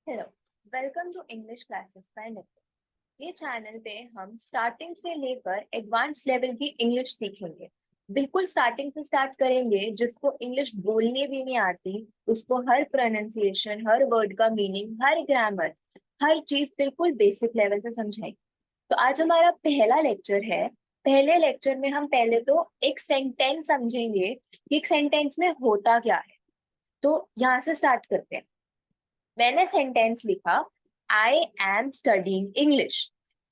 Hello, welcome to English classes by Nitin. ये channel पे हम स्टार्टिंग से लेकर एडवांस लेवल की इंग्लिश सीखेंगे। बिल्कुल स्टार्टिंग से स्टार्ट करेंगे। जिसको इंग्लिश बोलने भी नहीं आती उसको हर प्रोनाउंसिएशन, हर वर्ड का मीनिंग, हर ग्रामर, हर चीज बिल्कुल बेसिक लेवल से समझाएंगे। तो आज हमारा पहला लेक्चर है। पहले लेक्चर में हम पहले तो एक सेंटेंस समझेंगे कि एक सेंटेंस में होता क्या है। तो यहाँ से स्टार्ट करते हैं। मैंने सेंटेंस लिखा, आई एम स्टडीइंग इंग्लिश।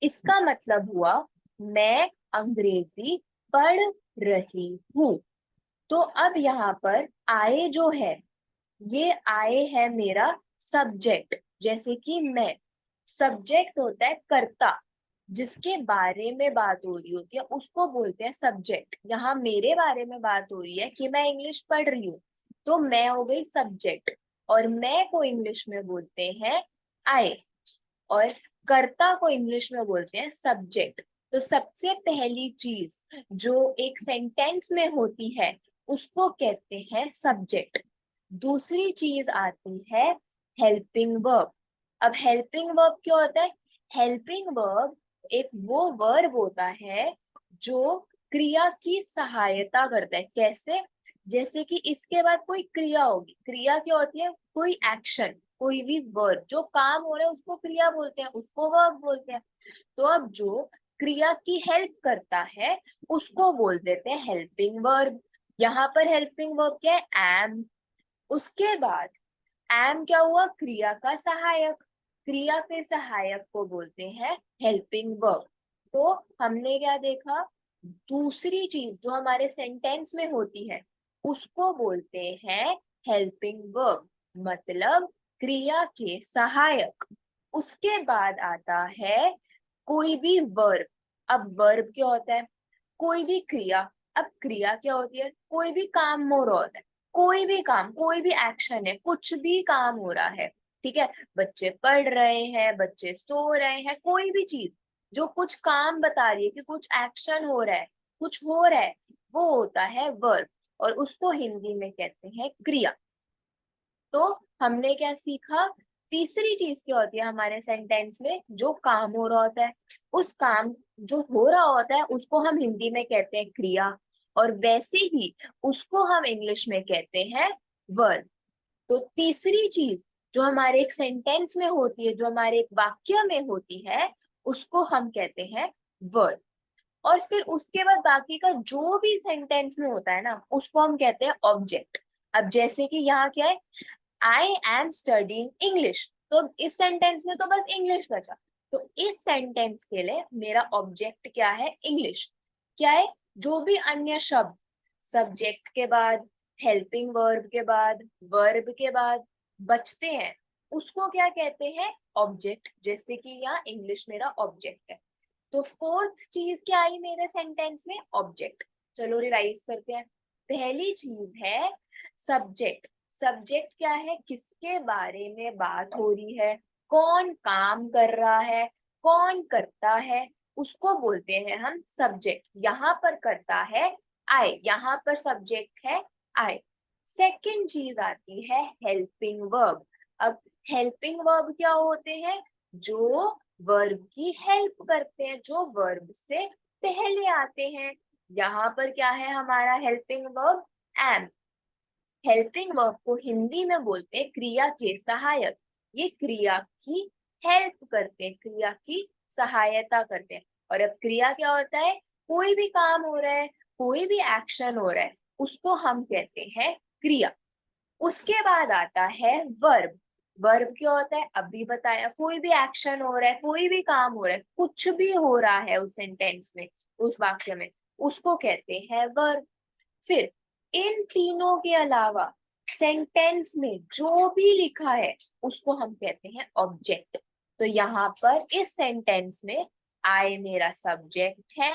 इसका मतलब हुआ मैं अंग्रेजी पढ़ रही हूँ। तो अब यहाँ पर आई जो है, ये आई है मेरा सब्जेक्ट। जैसे कि मैं, सब्जेक्ट होता है कर्ता, जिसके बारे में बात हो रही होती है उसको बोलते हैं सब्जेक्ट। यहाँ मेरे बारे में बात हो रही है कि मैं इंग्लिश पढ़ रही हूँ, तो मैं हो गई सब्जेक्ट। और मैं को इंग्लिश में बोलते हैं आई, और कर्ता को इंग्लिश में बोलते हैं सब्जेक्ट। तो सबसे पहली चीज जो एक सेंटेंस में होती है उसको कहते हैं सब्जेक्ट। दूसरी चीज आती है हेल्पिंग वर्ब। अब हेल्पिंग वर्ब क्या होता है? हेल्पिंग वर्ब एक वो वर्ब होता है जो क्रिया की सहायता करता है। कैसे? जैसे कि इसके बाद कोई क्रिया होगी। क्रिया क्या होती है? कोई एक्शन, कोई भी वर्ब जो काम हो रहा है उसको क्रिया बोलते हैं, उसको वर्ब बोलते हैं। तो अब जो क्रिया की हेल्प करता है उसको बोल देते हैं हेल्पिंग वर्ब। यहाँ पर हेल्पिंग वर्ब क्या है? एम। उसके बाद एम क्या हुआ? क्रिया का सहायक। क्रिया के सहायक को बोलते हैं हेल्पिंग वर्ब। तो हमने क्या देखा? दूसरी चीज जो हमारे सेंटेंस में होती है उसको बोलते हैं हेल्पिंग वर्ब, मतलब क्रिया के सहायक। उसके बाद आता है कोई भी वर्ब। अब वर्ब क्या होता है? कोई भी क्रिया। अब क्रिया क्या होती है? कोई भी काम हो रहा होता है, कोई भी काम, कोई भी एक्शन है, कुछ भी काम हो रहा है। ठीक है, बच्चे पढ़ रहे हैं, बच्चे सो रहे हैं, कोई भी चीज जो कुछ काम बता रही है कि कुछ एक्शन हो रहा है, कुछ हो रहा है, वो होता है वर्ब। और उसको हिंदी में कहते हैं क्रिया। तो हमने क्या सीखा? तीसरी चीज क्या होती है हमारे सेंटेंस में? जो काम हो रहा होता है, उस काम जो हो रहा होता है उसको हम हिंदी में कहते हैं क्रिया, और वैसे ही उसको हम इंग्लिश में कहते हैं वर्ब। तो तीसरी चीज जो हमारे एक सेंटेंस में होती है, जो हमारे एक वाक्य में होती है, उसको हम कहते हैं वर्ब। और फिर उसके बाद बाकी का जो भी सेंटेंस में होता है ना उसको हम कहते हैं ऑब्जेक्ट। अब जैसे कि यहाँ क्या है? I am studying English. तो इस सेंटेंस में तो बस इंग्लिश बचा। तो इस सेंटेंस के लिए मेरा ऑब्जेक्ट क्या है? इंग्लिश। क्या है? जो भी अन्य शब्द सब्जेक्ट के बाद, हेल्पिंग वर्ब के बाद, वर्ब के बाद बचते हैं उसको क्या कहते हैं? ऑब्जेक्ट। जैसे कि यहाँ इंग्लिश मेरा ऑब्जेक्ट है। तो फोर्थ चीज क्या आई मेरे सेंटेंस में? ऑब्जेक्ट। चलो रिवाइज करते हैं। पहली चीज है सब्जेक्ट। सब्जेक्ट क्या है? किसके बारे में बात हो रही है, कौन काम कर रहा है, कौन करता है, उसको बोलते हैं हम सब्जेक्ट। यहाँ पर करता है आई, यहाँ पर सब्जेक्ट है आई। सेकंड चीज आती है हेल्पिंग वर्ब। अब हेल्पिंग वर्ब क्या होते हैं? जो वर्ब की हेल्प करते हैं, जो वर्ब से पहले आते हैं। यहाँ पर क्या है हमारा helping verb? Am. Helping verb को हिंदी में बोलते हैं क्रिया के सहायक। ये क्रिया की हेल्प करते हैं, क्रिया की सहायता करते हैं। और अब क्रिया क्या होता है? कोई भी काम हो रहा है, कोई भी एक्शन हो रहा है, उसको हम कहते हैं क्रिया। उसके बाद आता है वर्ब। वर्ब क्या होता है? अभी बताया, कोई भी एक्शन हो रहा है, कोई भी काम हो रहा है, कुछ भी हो रहा है उस सेंटेंस में, उस वाक्य में, उसको कहते हैं वर्ब। फिर इन तीनों के अलावा सेंटेंस में जो भी लिखा है उसको हम कहते हैं ऑब्जेक्ट। तो यहाँ पर इस सेंटेंस में आई मेरा सब्जेक्ट है,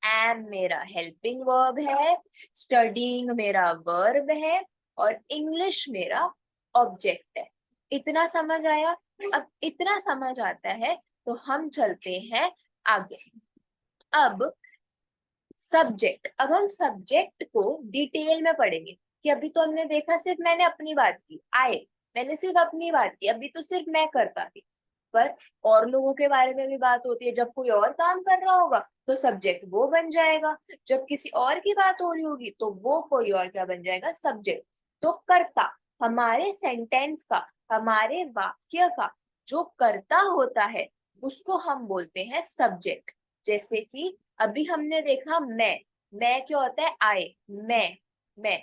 एम मेरा हेल्पिंग वर्ब है, स्टडीइंग मेरा वर्ब है, और इंग्लिश मेरा ऑब्जेक्ट है। इतना समझ आया? अब इतना समझ आता है तो हम चलते हैं आगे। अब सब्जेक्ट, अब हम सब्जेक्ट को डिटेल में पढ़ेंगे। कि अभी तो हमने देखा, सिर्फ मैंने अपनी बात की आई। मैंने सिर्फ अपनी बात की, अभी तो सिर्फ मैं करता थी, पर और लोगों के बारे में भी बात होती है। जब कोई और काम कर रहा होगा तो सब्जेक्ट वो बन जाएगा, जब किसी और की बात हो रही होगी तो वो कोई और क्या बन जाएगा, सब्जेक्ट। तो कर्ता, हमारे सेंटेंस का, हमारे वाक्य का जो कर्ता होता है उसको हम बोलते हैं सब्जेक्ट। जैसे कि अभी हमने देखा मैं क्या होता है, आई, मैं।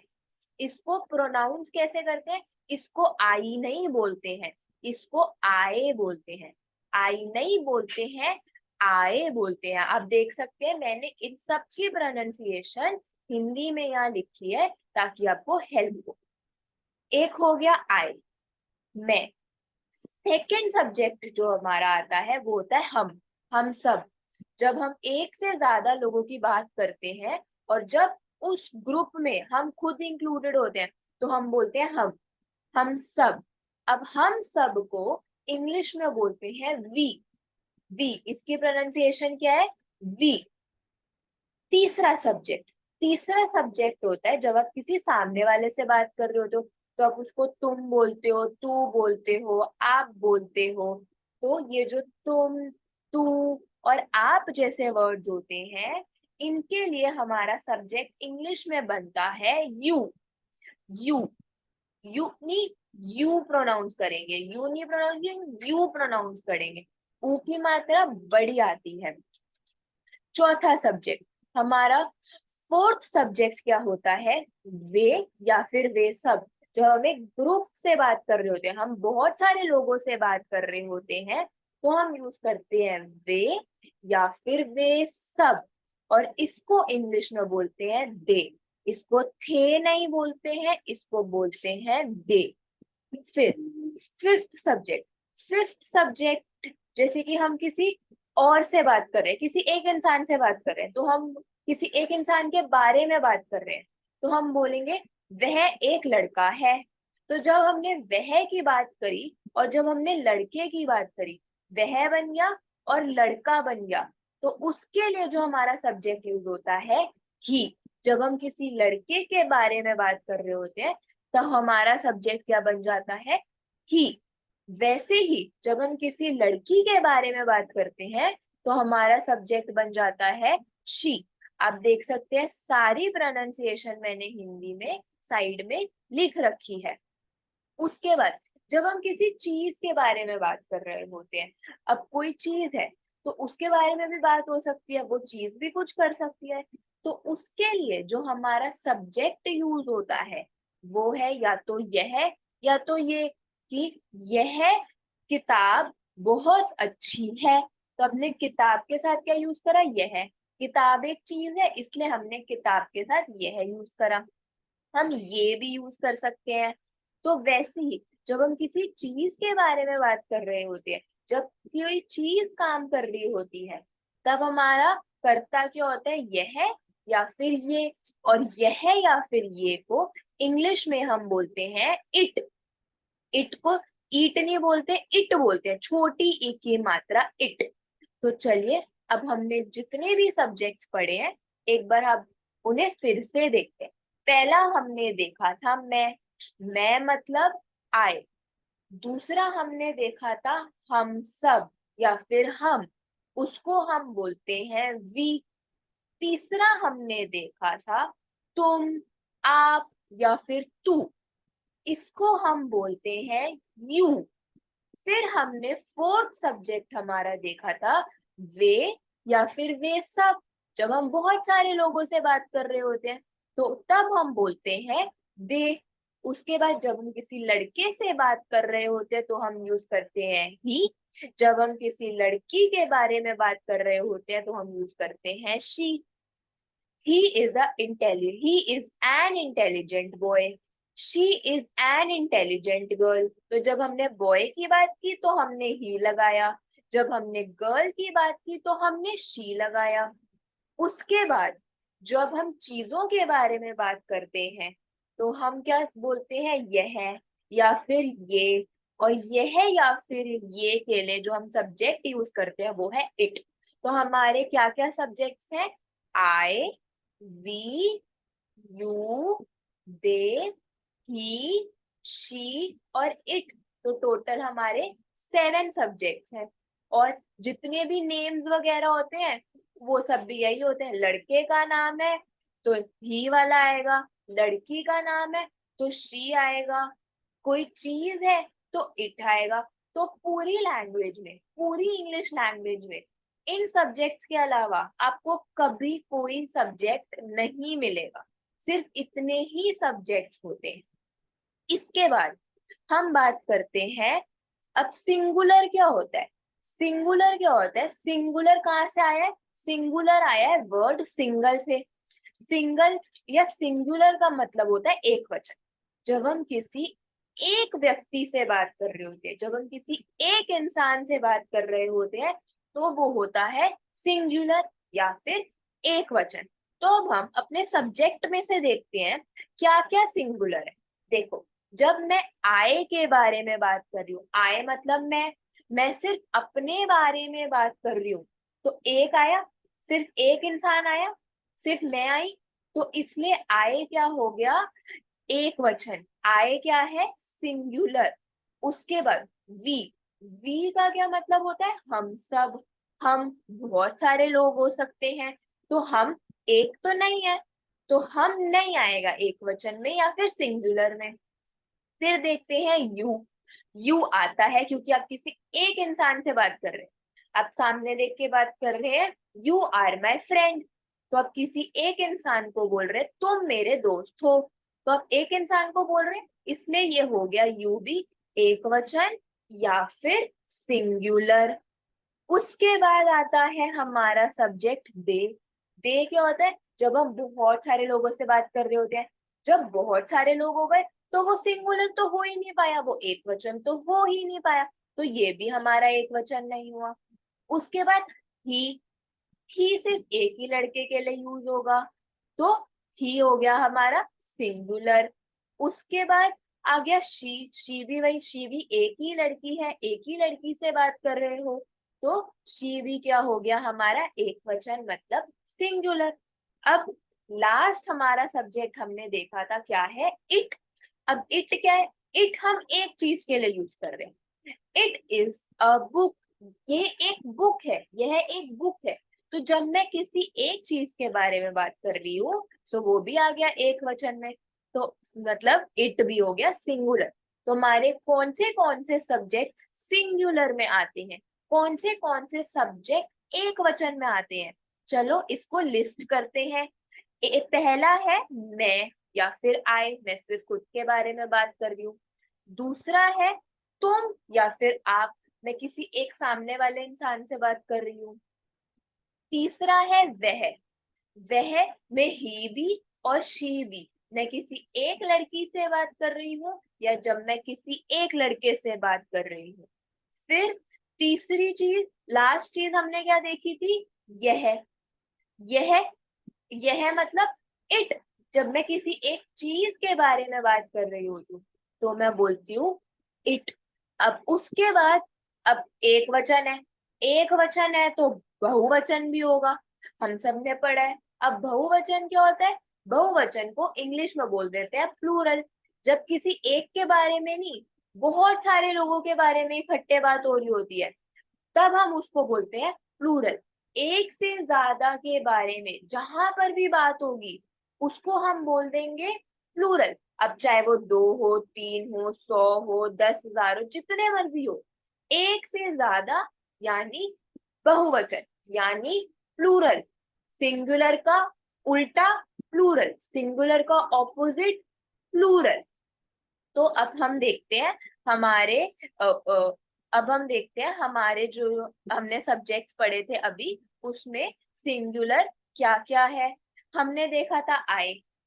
इसको प्रोनाउंस कैसे करते हैं, इसको आई नहीं बोलते हैं, इसको आए बोलते हैं। आई नहीं बोलते हैं, आए बोलते हैं। आप देख सकते हैं मैंने इन सब की प्रोनाउंसिएशन हिंदी में यहाँ लिखी है ताकि आपको हेल्प हो। एक हो गया आई, मैं। सेकेंड सब्जेक्ट जो हमारा आता है वो होता है हम सब। जब हम एक से ज्यादा लोगों की बात करते हैं और जब उस ग्रुप में हम खुद इंक्लूडेड होते हैं तो हम बोलते हैं हम सब। अब हम सब को इंग्लिश में बोलते हैं वी, इसकी प्रोनाउंसिएशन क्या है, वी। तीसरा सब्जेक्ट होता है जब आप किसी सामने वाले से बात कर रहे हो तो आप उसको तुम बोलते हो, तू बोलते हो, आप बोलते हो। तो ये जो तुम, तू और आप जैसे वर्ड्स होते हैं इनके लिए हमारा सब्जेक्ट इंग्लिश में बनता है यू यू नहीं, यू प्रोनाउंस करेंगे, यू नहीं प्रोनाउंस, यू प्रोनाउंस करेंगे। ऊ की मात्रा बड़ी आती है। चौथा सब्जेक्ट हमारा, फोर्थ सब्जेक्ट क्या होता है, वे या फिर वे सब। जब हम एक ग्रुप से बात कर रहे होते हैं, हम बहुत सारे लोगों से बात कर रहे होते हैं तो हम यूज करते हैं वे या फिर वे सब। और इसको इंग्लिश में बोलते हैं दे। इसको थे नहीं बोलते हैं, इसको बोलते हैं दे। फिर फिफ्थ सब्जेक्ट जैसे कि हम किसी और से बात कर रहे हैं, किसी एक इंसान से बात कर रहे हैं, तो हम किसी एक इंसान के बारे में बात कर रहे हैं तो हम बोलेंगे वह एक लड़का है। तो जब हमने वह की बात करी और जब हमने लड़के की बात करी, वह बन गया और लड़का बन गया। तो उसके लिए जो हमारा सब्जेक्ट यूज होता है ही। जब हम किसी लड़के के बारे में बात कर रहे होते हैं तो हमारा सब्जेक्ट क्या बन जाता है, ही। वैसे ही जब हम किसी लड़की के बारे में बात करते हैं तो हमारा सब्जेक्ट बन जाता है शी। आप देख सकते हैं सारी प्रोनाउंसिएशन मैंने हिंदी में साइड में लिख रखी है। उसके बाद जब हम किसी चीज के बारे में बात कर रहे होते हैं, अब कोई चीज है तो उसके बारे में भी बात हो सकती है, वो चीज भी कुछ कर सकती है। तो उसके लिए जो हमारा सब्जेक्ट यूज होता है वो है या तो यह या तो ये, कि यह किताब बहुत अच्छी है। तो हमने किताब के साथ क्या यूज करा, यह। किताब एक चीज है इसलिए हमने किताब के साथ यह यूज करा। हम ये भी यूज कर सकते हैं। तो वैसे ही जब हम किसी चीज के बारे में बात कर रहे होते हैं, जब कोई चीज काम कर रही होती है तब हमारा कर्ता क्या होता है, यह या फिर ये। और यह या फिर ये को इंग्लिश में हम बोलते हैं इट। इट को ईट नहीं बोलते, इट बोलते हैं, छोटी ई की मात्रा इट। तो चलिए अब हमने जितने भी सब्जेक्ट्स पढ़े हैं एक बार आप उन्हें फिर से देखते हैं। पहला हमने देखा था मैं मतलब आए। दूसरा हमने देखा था हम सब या फिर हम, उसको हम बोलते हैं वी। तीसरा हमने देखा था तुम, आप या फिर तू, इसको हम बोलते हैं यू। फिर हमने फोर्थ सब्जेक्ट हमारा देखा था वे या फिर वे सब। जब हम बहुत सारे लोगों से बात कर रहे होते हैं तो तब हम बोलते हैं दे। उसके बाद जब हम किसी लड़के से बात कर रहे होते हैं तो हम यूज करते हैं ही। जब हम किसी लड़की के बारे में बात कर रहे होते हैं तो हम यूज करते हैं she. he is an intelligent boy, she is an intelligent girl। तो जब हमने बॉय की बात की तो हमने ही लगाया, जब हमने गर्ल की बात की तो हमने शी लगाया। उसके बाद जब हम चीजों के बारे में बात करते हैं तो हम क्या बोलते हैं, यह या फिर ये। और यह या फिर ये के लिए जो हम सब्जेक्ट यूज करते हैं वो है इट। तो हमारे क्या क्या सब्जेक्ट्स हैं, I, we, you, they, he, she और इट, तो टोटल हमारे 7 सब्जेक्ट्स हैं। और जितने भी नेम्स वगैरह होते हैं वो सब भी यही होते हैं। लड़के का नाम है तो ही वाला आएगा, लड़की का नाम है तो शी आएगा, कोई चीज है तो इट आएगा। तो पूरी लैंग्वेज में, पूरी इंग्लिश लैंग्वेज में इन सब्जेक्ट्स के अलावा आपको कभी कोई सब्जेक्ट नहीं मिलेगा। सिर्फ इतने ही सब्जेक्ट्स होते हैं। इसके बाद हम बात करते हैं, अब सिंगुलर क्या होता है। सिंगुलर क्या होता है, सिंगुलर कहाँ से आया है, सिंगुलर आया है वर्ड सिंगल से। सिंगल या सिंगुलर का मतलब होता है एक वचन। जब हम किसी एक व्यक्ति से बात कर रहे होते हैं, जब हम किसी एक इंसान से बात कर रहे होते हैं, तो वो होता है सिंगुलर या फिर एक वचन। तो अब हम अपने सब्जेक्ट में से देखते हैं क्या क्या सिंगुलर है। देखो, जब मैं आय के बारे में बात कर रही हूँ, आय मतलब मैं सिर्फ अपने बारे में बात कर रही हूँ, तो एक आया, सिर्फ एक इंसान आया, सिर्फ मैं आई, तो इसलिए आय क्या हो गया, एक वचन। आय क्या है, सिंगुलर। उसके बाद वी, वी का क्या मतलब होता है, हम सब। हम बहुत सारे लोग हो सकते हैं, तो हम एक तो नहीं है, तो हम नहीं आएगा एक वचन में या फिर सिंगुलर में। फिर देखते हैं यू, यू आता है क्योंकि आप किसी एक इंसान से बात कर रहे हैं, आप सामने देख के बात कर रहे हैं, यू आर माई फ्रेंड, तो आप किसी एक इंसान को बोल रहे हैं तुम मेरे दोस्त हो, तो आप एक इंसान को बोल रहे हैं, इसलिए ये हो गया यू भी एक वचन या फिर सिंगुलर। उसके बाद आता है हमारा सब्जेक्ट दे। दे क्या होता है, जब हम बहुत सारे लोगों से बात कर रहे होते हैं, जब बहुत सारे लोग हो गए तो वो सिंगुलर तो हो ही नहीं पाया, वो एक वचन तो हो ही नहीं पाया, तो ये भी हमारा एक वचन नहीं हुआ। उसके बाद ही, ही सिर्फ एक ही लड़के के लिए यूज होगा, तो ही हो गया हमारा सिंगुलर। उसके बाद आ गया शी भी वही, शी भी एक ही लड़की है, एक ही लड़की से बात कर रहे हो, तो शी भी क्या हो गया हमारा एक वचन मतलब सिंगुलर। अब लास्ट हमारा सब्जेक्ट हमने देखा था क्या है, इट। अब इट क्या है, इट हम एक चीज के लिए यूज कर रहे हैं, इट इज अ बुक। ये एक बुक है, यह एक बुक है। तो जब मैं किसी एक चीज के बारे में बात कर रही हूँ तो वो भी आ गया एक वचन में, तो मतलब इट भी हो गया सिंगुलर। तो हमारे कौन से सब्जेक्ट सिंगुलर में आते हैं, कौन से सब्जेक्ट एक वचन में आते हैं, चलो इसको लिस्ट करते हैं। पहला है मैं या फिर आई, मैं सिर्फ खुद के बारे में बात कर रही हूँ। दूसरा है तुम या फिर आप, मैं किसी एक सामने वाले इंसान से बात कर रही हूँ। तीसरा है वह में ही भी और शी भी, मैं किसी एक लड़की से बात कर रही हूँ या जब मैं किसी एक लड़के से बात कर रही हूँ। फिर तीसरी चीज, लास्ट चीज हमने क्या देखी थी, यह यह यह मतलब इट, जब मैं किसी एक चीज के बारे में बात कर रही होती हूँ तो मैं बोलती हूँ इट। अब उसके बाद, अब एक वचन है, एक वचन है तो बहुवचन भी होगा, हम सब ने पढ़ा है। अब बहुवचन क्या होता है, बहुवचन को इंग्लिश में बोल देते हैं प्लूरल। जब किसी एक के बारे में नहीं, बहुत सारे लोगों के बारे में इकट्ठे बात हो रही होती है, तब हम उसको बोलते हैं प्लूरल। एक से ज्यादा के बारे में जहां पर भी बात होगी उसको हम बोल देंगे प्लूरल। अब चाहे वो 2 हो, 3 हो, 100 हो, 10,000 हो, जितने मर्जी हो, एक से ज्यादा यानी बहुवचन यानी प्लूरल। सिंगुलर का उल्टा प्लूरल, सिंगुलर का ऑपोजिट प्लूरल। तो अब हम देखते हैं हमारे अब हम देखते हैं हमारे जो हमने सब्जेक्ट्स पढ़े थे अभी, उसमें सिंगुलर क्या क्या है। हमने देखा था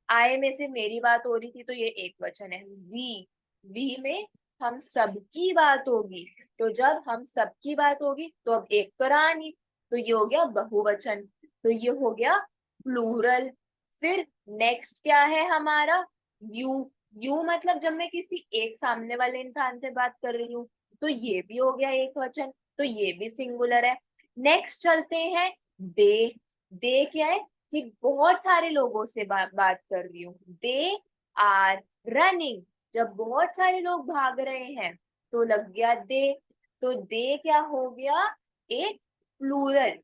आय में से मेरी बात हो रही थी तो ये एक वचन है। वी में हम सबकी बात होगी, तो जब हम सबकी बात होगी तो अब एक तो रहा नहीं, तो ये हो गया बहुवचन, तो ये हो गया प्लूरल। फिर नेक्स्ट क्या है हमारा, यू। यू मतलब जब मैं किसी एक सामने वाले इंसान से बात कर रही हूँ, तो ये भी हो गया एक वचन, तो ये भी सिंगुलर है। नेक्स्ट चलते हैं दे। दे क्या है कि बहुत सारे लोगों से बात कर रही हूँ, दे आर रनिंग, जब बहुत सारे लोग भाग रहे हैं तो लग गया दे, तो दे क्या हो गया, एक प्लूरल।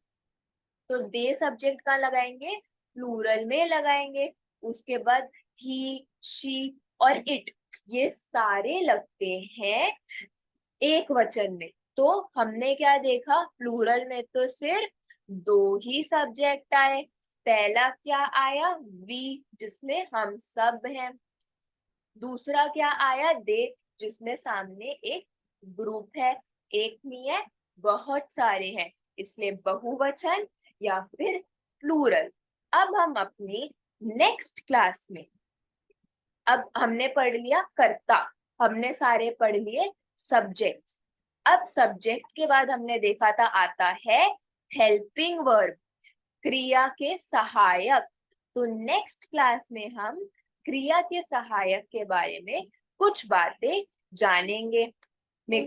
तो दे सब्जेक्ट कहाँ लगाएंगे, प्लूरल में लगाएंगे। उसके बाद ही, शी और इट, ये सारे लगते हैं एक वचन में। तो हमने क्या देखा, प्लूरल में तो सिर्फ दो ही सब्जेक्ट आए। पहला क्या आया, वी, जिसमें हम सब हैं। दूसरा क्या आया, दे, जिसमें सामने एक ग्रुप है, एक नहीं है, बहुत सारे हैं, इसलिए बहुवचन या फिर प्लूरल। अब हम अपनी नेक्स्ट क्लास में, अब हमने पढ़ लिया कर्ता, हमने सारे पढ़ लिए सब्जेक्ट्स। अब सब्जेक्ट के बाद हमने देखा था आता है हेल्पिंग वर्ब, क्रिया के सहायक। तो नेक्स्ट क्लास में हम क्रिया के सहायक के बारे में कुछ बातें जानेंगे। मैं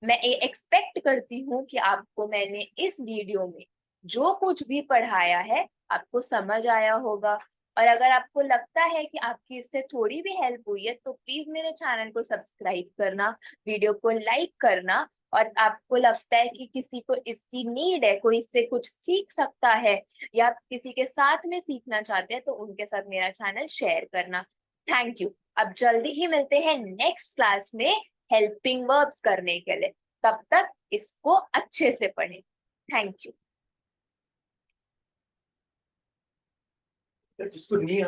मैं एक्सपेक्ट करती हूँ कि आपको मैंने इस वीडियो में जो कुछ भी पढ़ाया है आपको समझ आया होगा। और अगर आपको लगता है कि आपकी इससे थोड़ी भी हेल्प हुई है तो प्लीज मेरे चैनल को सब्सक्राइब करना, वीडियो को लाइक करना। और आपको लगता है कि किसी को इसकी नीड है, कोई इससे कुछ सीख सकता है या किसी के साथ में सीखना चाहते हैं, तो उनके साथ मेरा चैनल शेयर करना। Thank you. अब जल्दी ही मिलते हैं नेक्स्ट क्लास में हेल्पिंग वर्ब्स करने के लिए। तब तक इसको अच्छे से पढ़ें। Thank you. जिसको नहीं